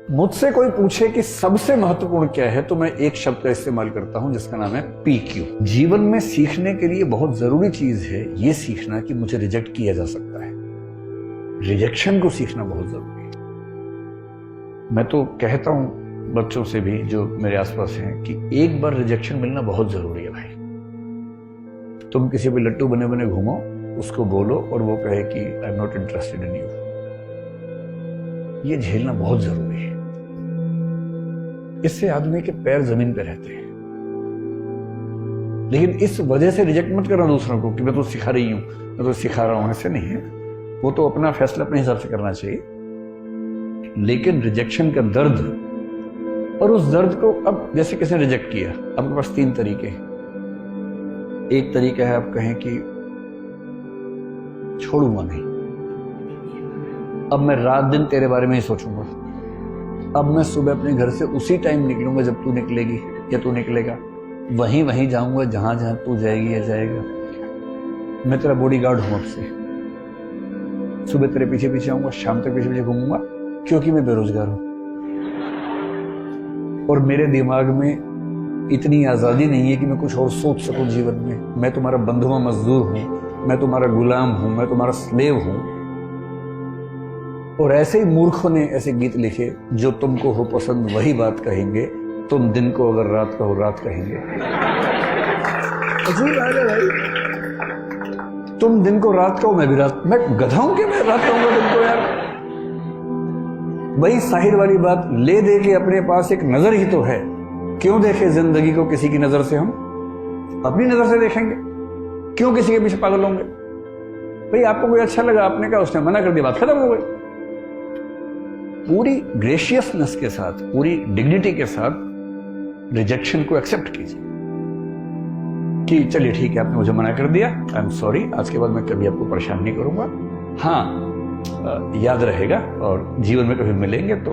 मुझसे कोई पूछे कि सबसे महत्वपूर्ण क्या है, तो मैं एक शब्द का इस्तेमाल करता हूं जिसका नाम है PQ। जीवन में सीखने के लिए बहुत जरूरी चीज है ये सीखना कि मुझे रिजेक्ट किया जा सकता है। रिजेक्शन को सीखना बहुत जरूरी है। मैं तो कहता हूं बच्चों से भी जो मेरे आसपास हैं कि एक बार रिजेक्शन मिलना बहुत जरूरी है भाई। तुम किसी भी लट्टू बने बने घूमो, उसको बोलो और वो कहे कि I am not interested in you, ये झेलना बहुत जरूरी है। इससे आदमी के पैर जमीन पे रहते हैं। लेकिन इस वजह से रिजेक्ट मत करना दूसरों को कि मैं तो सिखा रही हूं, मैं तो सिखा रहा हूं, ऐसे नहीं है। वो तो अपना फैसला अपने हिसाब से करना चाहिए, लेकिन रिजेक्शन का दर्द और उस दर्द को, अब जैसे किसी ने रिजेक्ट किया, आपके पास 3 तरीके हैं। एक तरीका है आप कहें कि छोड़ूंगा नहीं, अब मैं रात दिन तेरे बारे में ही सोचूंगा, अब मैं सुबह अपने घर से उसी टाइम निकलूंगा जब तू निकलेगी या तू निकलेगा, वहीं जाऊंगा जहां जहां तू जाएगी या जाएगा। मैं तेरा बॉडीगार्ड हूं, अब से सुबह तेरे पीछे पीछे आऊंगा, शाम तक पीछे पीछे घूमूंगा, क्योंकि मैं बेरोजगार हूं और मेरे दिमाग में इतनी आजादी नहीं है कि मैं कुछ और सोच सकूं जीवन में। मैं तुम्हारा बंधुआ मजदूर हूं, मैं तुम्हारा गुलाम हूं, मैं तुम्हारा स्लेव हूं। और ऐसे ही मूर्खों ने ऐसे गीत लिखे, जो तुमको हो पसंद वही बात कहेंगे, तुम दिन को अगर रात कहो रात कहेंगे। अजीब बात है भाई, तुम दिन को रात कहो मैं भी रात, मैं गधा हूं कि मैं रात कहूंगा दिन को यार। वही साहिर वाली बात, ले दे के अपने पास एक नजर ही तो है, क्यों देखे जिंदगी को किसी की नजर से, हम अपनी नजर से देखेंगे, क्यों किसी के पीछे पागल होंगे। भाई आपको कोई अच्छा लगा, आपने कहा, उसने मना कर दिया, बात खत्म हो गई। पूरी ग्रेशियसनेस के साथ, पूरी डिग्निटी के साथ रिजेक्शन को एक्सेप्ट कीजिए कि चलिए ठीक है, आपने मुझे मना कर दिया, आई एम सॉरी, आज के बाद मैं कभी आपको परेशान नहीं करूंगा। हाँ, याद रहेगा और जीवन में कभी मिलेंगे तो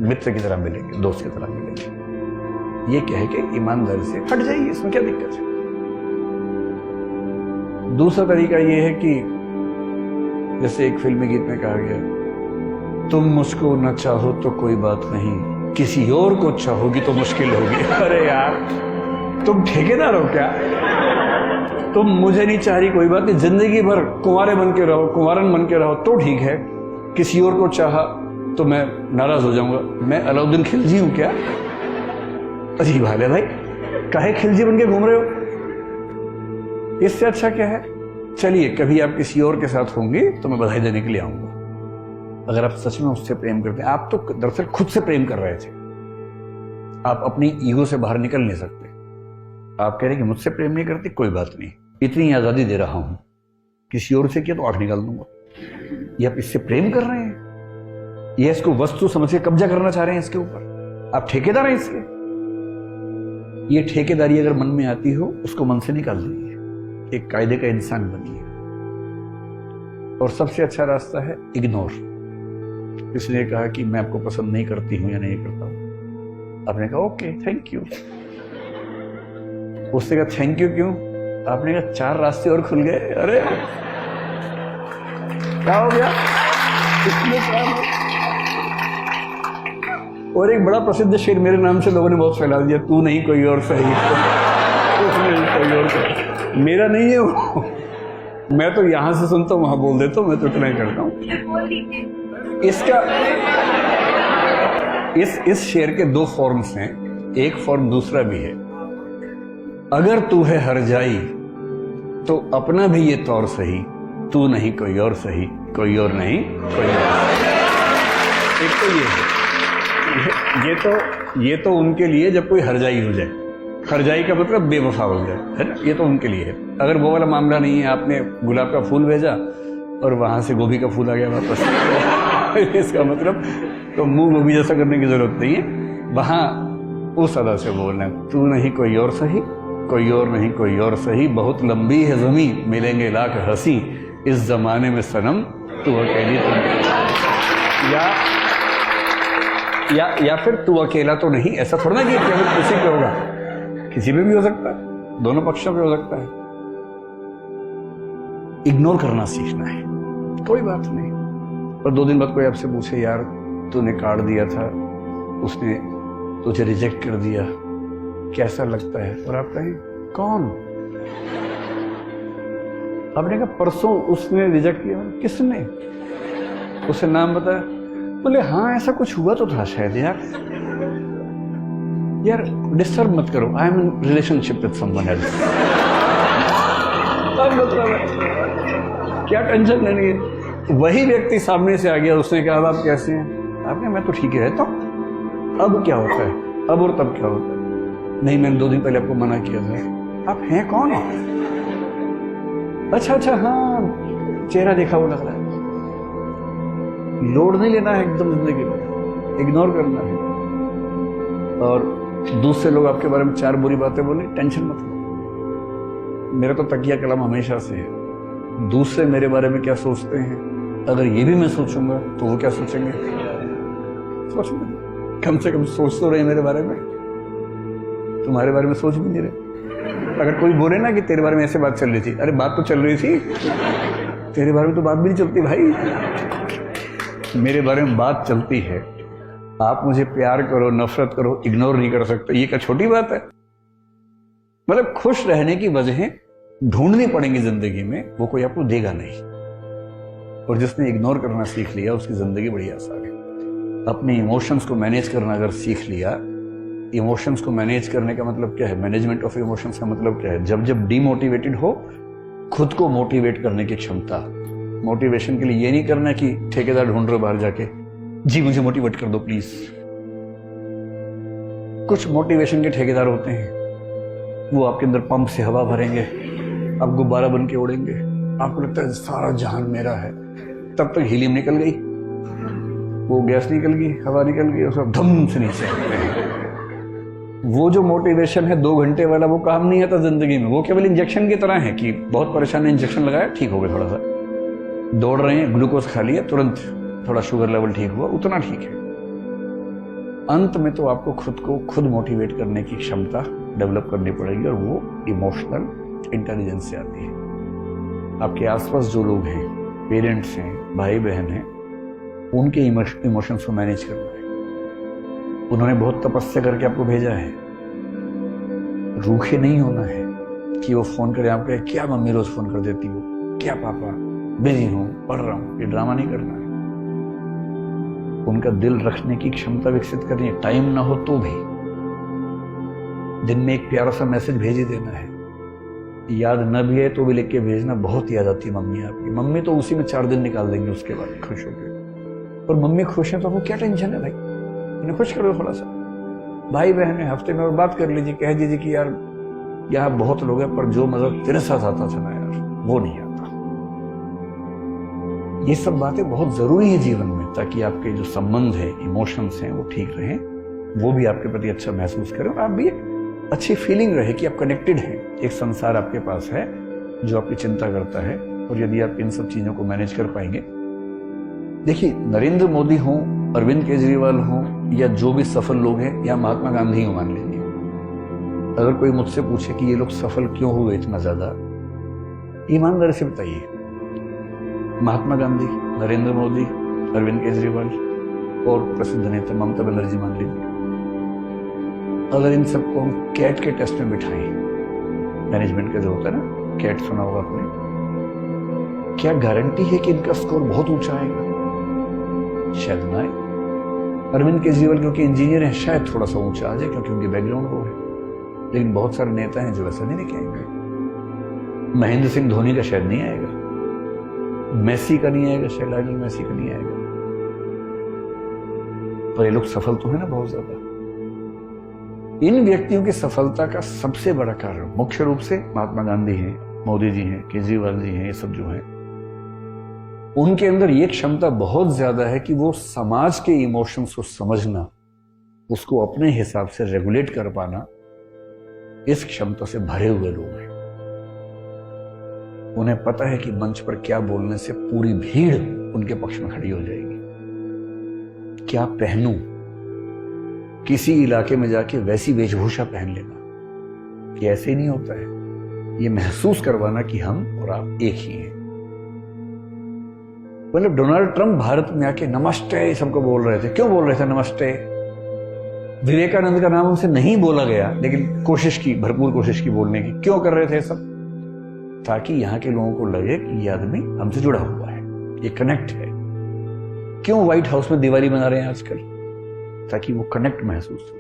मित्र की तरह मिलेंगे, दोस्त की तरह मिलेंगे। ये कह के ईमानदारी से हट जाइए, इसमें क्या दिक्कत है। दूसरा तरीका ये है कि जैसे एक फिल्मी गीत में कहा गया, तुम मुझको न चाहो तो कोई बात नहीं, किसी और को चाहोगी तो मुश्किल होगी। अरे यार, तुम ठेकेदार हो क्या? तुम मुझे नहीं चाह रही, कोई बात नहीं, जिंदगी भर कुंवारे बन के रहो, कुंवारन बन के रहो तो ठीक है। किसी और को चाहा तो मैं नाराज हो जाऊंगा। मैं अलाउद्दीन खिलजी हूं क्या? अजीब हाल है भाई, काहे खिलजी बन के घूम रहे हो? इससे अच्छा क्या है, चलिए कभी आप किसी और के साथ होंगे तो मैं बधाई देने के लिए आऊंगा। अगर आप सच में उससे प्रेम करते हैं, आप तो दरअसल खुद से प्रेम कर रहे थे, आप अपनी ईगो से बाहर निकल नहीं सकते। आप कह रहे हैं कि मुझसे प्रेम नहीं करती, कोई बात नहीं, इतनी आजादी दे रहा हूं, किसी और से किया तो 8 निकाल दूंगा। ये आप इससे प्रेम कर रहे हैं, ये इसको वस्तु समझ के कब्जा करना चाह रहे हैं इसके ऊपर, आप ठेकेदार हैं इसके। ये ठेकेदारी अगर मन में आती हो, उसको मन से निकाल दीजिए, एक कायदे का इंसान बनिए। और सबसे अच्छा रास्ता है इग्नोर। किसी ने कहा कि मैं आपको पसंद नहीं करती हूं या नहीं करता हूं, आपने कहा ओके थैंक यू। उसने कहा थैंक यू क्यों? आपने कहा 4 रास्ते और खुल गए। अरे क्या हो गया इसमें? और एक बड़ा प्रसिद्ध शेर मेरे नाम से लोगों ने बहुत फैला दिया, तू नहीं कोई और सही, कोई और सही। मेरा नहीं है वो, मैं तो यहां से सुनता हूं वहां बोल देता हूं, मैं तो इतना ही करता हूं। इसका इस शेर के 2 फॉर्म्स हैं, एक फॉर्म दूसरा भी है। अगर तू है हर जाई तो अपना भी ये तौर सही, तू नहीं कोई और सही, कोई और नहीं कोई और। एक तो ये है, ये तो उनके लिए जब कोई हरजाई हो जाए, हरजाई का मतलब बेवफा हो जाए, है ना, ये तो उनके लिए है। अगर वो वाला मामला नहीं है, आपने गुलाब का फूल भेजा और वहां से गोभी का फूल आ गया वापस, इसका मतलब तो मुंह गोभी जैसा करने की जरूरत नहीं है, वहां उस अदा से बोलना, तू नहीं कोई और सही, कोई और नहीं कोई और सही, बहुत लंबी है ज़मीं, मिलेंगे लाख हंसी, इस जमाने में सनम तू अकेली तो या फिर तू अकेला तो नहीं। ऐसा थोड़ा ना कि केवल किसी पे होगा, किसी पे भी हो सकता है, दोनों पक्षों पे हो सकता है। इग्नोर करना सीखना है, कोई बात नहीं। और 2 दिन बाद कोई आपसे पूछे, यार तूने काट दिया था, उसने तुझे रिजेक्ट कर दिया, कैसा लगता है? और आप कहें कौन? आपने कहा परसों उसने रिजेक्ट किया। किसने? उसे नाम बताया? बोले हाँ ऐसा कुछ हुआ तो था शायद। यार डिस्टर्ब मत करो, I am in relationship with someone else. क्या टेंशन लेनी है? वही व्यक्ति सामने से आ गया, उसने कहा आप कैसे हैं? आपने मैं तो ठीक ही रहता हूं। अब क्या होता है? अब और तब क्या होता है? नहीं मैंने 2 दिन पहले आपको मना किया था। आप हैं कौन? अच्छा हाँ चेहरा देखा वो लग रहा है। लोड नहीं लेना है एकदम जिंदगी में, इग्नोर करना है। और दूसरे लोग आपके बारे में 4 बुरी बातें बोले, टेंशन मत लो। मेरा तो तकिया कलम हमेशा से है, दूसरे मेरे बारे में क्या सोचते हैं, अगर ये भी मैं सोचूंगा तो वो क्या सोचेंगे? सोचेंगे कम से कम सोच तो रहे मेरे बारे में, तुम्हारे बारे में सोच भी नहीं रहे। अगर कोई बोले ना कि तेरे बारे में ऐसे बात चल रही थी, अरे बात तो चल रही थी, तेरे बारे में तो बात भी नहीं चलती भाई, मेरे बारे में बात चलती है। आप मुझे प्यार करो नफरत करो, इग्नोर नहीं कर सकते, ये क्या छोटी बात है? मतलब खुश रहने की वजहें ढूंढनी पड़ेंगी जिंदगी में, वो कोई आपको देगा नहीं। और जिसने इग्नोर करना सीख लिया उसकी जिंदगी बड़ी आसान है। अपने इमोशंस को मैनेज करना अगर सीख लिया, इमोशंस को मैनेज करने का मतलब क्या है? मैनेजमेंट ऑफ इमोशंस का मतलब क्या है? जब जब डीमोटिवेटेड हो, खुद को मोटिवेट करने की क्षमता। मोटिवेशन के लिए ये नहीं करना कि ठेकेदार ढूंढ रहे बाहर जाके, जी मुझे मोटिवेट कर दो प्लीज। कुछ मोटिवेशन के ठेकेदार होते हैं, वो आपके अंदर पंप से हवा भरेंगे, आप गुब्बारा बन के उड़ेंगे, आपको लगता है सारा जहान मेरा है। तब तक हीलियम निकल गई, वो गैस निकल गई, हवा निकल गई, और सब धम से नीचे आते हैं। वो जो मोटिवेशन है 2 घंटे वाला, वो काम नहीं आता जिंदगी में। वो केवल इंजेक्शन की तरह है कि बहुत परेशान है, इंजेक्शन लगाया ठीक हो गया, थोड़ा सा दौड़ रहे हैं ग्लूकोज खा लिया, तुरंत थोड़ा शुगर लेवल ठीक हुआ, उतना ठीक है। अंत में तो आपको खुद को खुद मोटिवेट करने की क्षमता डेवलप करनी पड़ेगी, और वो इमोशनल इंटेलिजेंस से आती है। आपके आसपास जो लोग हैं, पेरेंट्स हैं, भाई बहन हैं, उनके इमोशंस को मैनेज करना है। उन्होंने बहुत तपस्या करके आपको भेजा है, रूखे नहीं होना है कि वो फोन करे आप कहे क्या मम्मी रोज फोन कर देती हो, क्या पापा बिजी हूं, पढ़ रहा हूं। ये ड्रामा नहीं करना है। उनका दिल रखने की क्षमता विकसित करनी है। टाइम ना हो तो भी दिन में एक प्यारा सा मैसेज भेज ही देना है। याद न भी है तो भी लिख के भेजना। बहुत याद आती है मम्मी आपकी। मम्मी तो उसी में 4 दिन निकाल देंगे उसके बाद खुश होकर। और मम्मी खुश है तो आपको क्या टेंशन है भाई, उन्हें खुश करो थोड़ा सा। भाई बहन है, हफ्ते में और बात कर लीजिए, कह दीजिए कि यार यहाँ बहुत लोग हैं पर जो मजा तेरे साथ आता था ना यार, वो नहीं आता। ये सब बातें बहुत जरूरी है जीवन में, ताकि आपके जो संबंध है, इमोशंस हैं, वो ठीक रहें, वो भी आपके प्रति अच्छा महसूस करें, और आप भी एक अच्छी फीलिंग रहे कि आप कनेक्टेड हैं। एक संसार आपके पास है जो आपकी चिंता करता है। और यदि आप इन सब चीजों को मैनेज कर पाएंगे, देखिए नरेंद्र मोदी हों, अरविंद केजरीवाल हों, या जो भी सफल लोग हैं, या महात्मा गांधी हो मान लीजिए, अगर कोई मुझसे पूछे कि ये लोग सफल क्यों हुए इतना ज्यादा, ईमानदारी से बताइए। महात्मा गांधी, नरेंद्र मोदी, अरविंद केजरीवाल और प्रसिद्ध नेता ममता बनर्जी मान लीजिए, अगर इन सबको हम कैट के टेस्ट में बिठाएं, मैनेजमेंट का जो होता है ना, कैट सुना होगा आपने, क्या गारंटी है कि इनका स्कोर बहुत ऊंचा आएगा? शायद ना आए। अरविंद केजरीवाल क्योंकि इंजीनियर है, शायद थोड़ा सा ऊंचा आ जाए क्योंकि उनकी बैकग्राउंड वो है। लेकिन बहुत सारे नेता हैं जो ऐसा नहीं लेके आएंगे। महेंद्र सिंह धोनी का शायद नहीं आएगा, मेसी का नहीं आएगा, शायद लायनल मेसी का नहीं आएगा। पर ये लोग सफल तो है ना बहुत ज्यादा। इन व्यक्तियों की सफलता का सबसे बड़ा कारण मुख्य रूप से महात्मा गांधी हैं, मोदी जी हैं, केजरीवाल जी हैं, ये सब जो हैं, उनके अंदर ये क्षमता बहुत ज्यादा है कि वो समाज के इमोशंस को समझना, उसको अपने हिसाब से रेगुलेट कर पाना, इस क्षमता से भरे हुए लोग हैं। उन्हें पता है कि मंच पर क्या बोलने से पूरी भीड़ उनके पक्ष में खड़ी हो जाएगी। क्या पहनूं, किसी इलाके में जाके वैसी वेशभूषा पहन लेना, कि ऐसे नहीं होता है। ये महसूस करवाना कि हम और आप एक ही हैं। मतलब डोनाल्ड ट्रंप भारत में आके नमस्ते सबको बोल रहे थे। क्यों बोल रहे थे नमस्ते? विवेकानंद का नाम उनसे नहीं बोला गया, लेकिन कोशिश की, भरपूर कोशिश की बोलने की। क्यों कर रहे थे सब? ताकि यहां के लोगों को लगे कि ये आदमी हमसे जुड़ा हुआ है, ये कनेक्ट है। क्यों व्हाइट हाउस में दिवाली बना रहे हैं आजकल? ताकि वो कनेक्ट महसूस हो।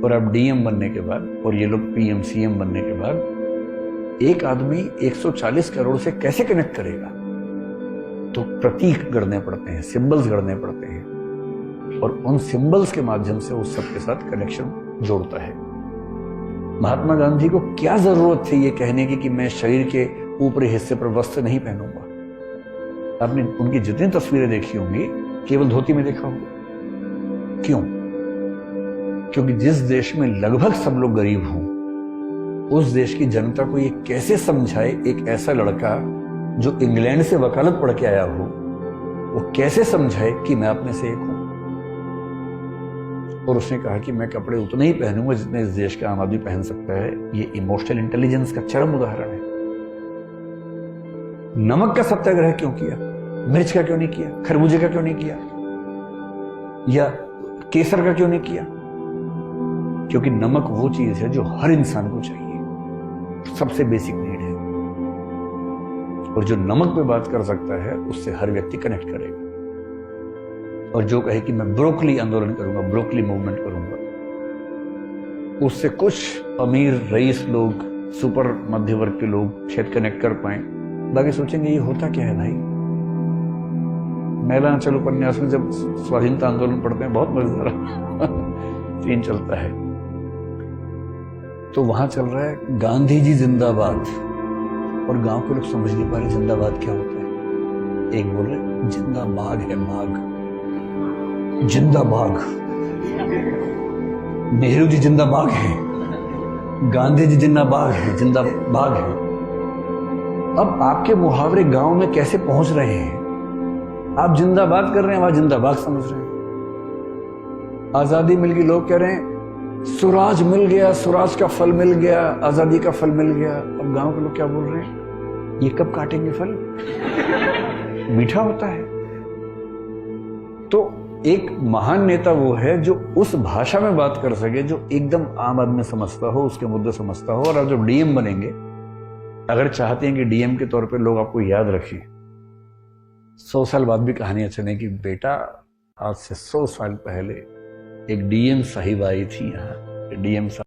और अब डीएम बनने के बाद और ये लोग पीएम सीएम बनने के बाद एक आदमी 140 करोड़ से कैसे कनेक्ट करेगा? तो प्रतीक गढ़ने पड़ते हैं, सिंबल्स गढ़ने पड़ते हैं, और उन सिंबल्स के माध्यम से उस सबके साथ कनेक्शन जोड़ता है। महात्मा गांधी को क्या जरूरत थी ये कहने की कि मैं शरीर के ऊपरी हिस्से पर वस्त्र नहीं पहनूंगा? आपने उनकी जितनी तस्वीरें देखी होंगी केवल धोती में देखा होगा। क्यों? क्योंकि जिस देश में लगभग सब लोग गरीब हों, उस देश की जनता को ये कैसे समझाए एक ऐसा लड़का जो इंग्लैंड से वकालत पढ़ के आया हो, वो कैसे समझाए कि मैं अपने से एक हूं? और उसने कहा कि मैं कपड़े उतने ही पहनूंगा जितने इस देश का आम आदमी पहन सकता है। ये इमोशनल इंटेलिजेंस का चरम उदाहरण है। नमक का सत्याग्रह क्यों किया? मिर्च का क्यों नहीं किया? खरबूजे का क्यों नहीं किया? या केसर का क्यों नहीं किया? क्योंकि नमक वो चीज है जो हर इंसान को चाहिए, सबसे बेसिक नीड है। और जो नमक पे बात कर सकता है उससे हर व्यक्ति कनेक्ट करेगा। और जो कहे कि मैं ब्रोकली आंदोलन करूंगा, ब्रोकली मूवमेंट करूंगा, उससे कुछ अमीर रईस लोग, सुपर मध्य वर्ग के लोग शायद कनेक्ट कर पाए। बाकी सोचेंगे ये होता क्या है भाई? मैलांचल उपन्यास में जब स्वाधीनता आंदोलन पढ़ते हैं बहुत मजेदार सीन चलता है। तो वहां चल रहा है गांधी जी जिंदाबाद, और गांव के लोग समझ नहीं पा रहे जिंदाबाद क्या होता है। एक बोल रहे जिंदा बाघ है, बाघ, जिंदा बाघ, नेहरू जी जिंदा बाघ है, गांधी जी जिंदा बाघ है, जिंदा बाघ है। अब आपके मुहावरे गांव में कैसे पहुंच रहे हैं? आप जिंदाबाद कर रहे हैं, वहां जिंदाबाद समझ रहे हैं। आजादी मिल गई, लोग कह रहे हैं स्वराज मिल गया, स्वराज का फल मिल गया, आजादी का फल मिल गया। अब गांव के लोग क्या बोल रहे हैं? ये कब काटेंगे फल? मीठा होता है। तो एक महान नेता वो है जो उस भाषा में बात कर सके जो एकदम आम आदमी समझता हो, उसके मुद्दे समझता हो। और अब जब डीएम बनेंगे, अगर चाहते हैं कि डीएम के तौर पे लोग आपको याद रखें, 100 साल बाद भी कहानियां चलें कि बेटा आज से 100 साल पहले एक डीएम साहिब आई थी यहाँ, डीएम